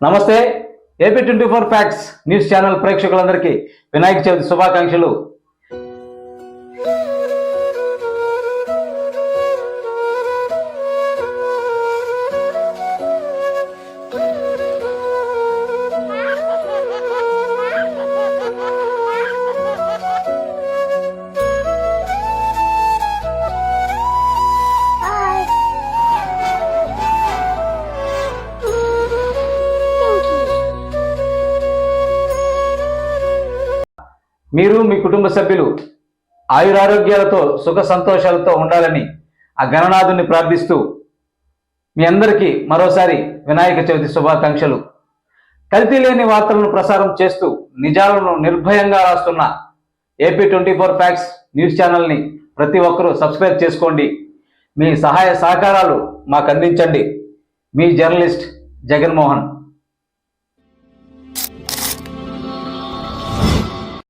నమస్తే. AP24 facts news channel ప్రేక్షకులందరికీ వినాయక చవితి శుభాకాంక్షలు. మీరు మీ కుటుంబ సభ్యులు ఆయురారోగ్యాలతో సుఖ సంతోషాలతో ఉండాలని ఆ గణనాథుని ప్రార్థిస్తూ మీ అందరికీ మరోసారి వినాయక చవితి శుభాకాంక్షలు. కల్తీ లేని వార్తలను ప్రసారం చేస్తూ నిజాలను నిర్భయంగా రాస్తున్న AP24 ఫ్యాక్ట్స్ న్యూస్ ఛానల్ని ప్రతి ఒక్కరూ సబ్స్క్రైబ్ చేసుకోండి. మీ సహాయ సహకారాలు మాకు అందించండి. మీ జర్నలిస్ట్ జగన్మోహన్.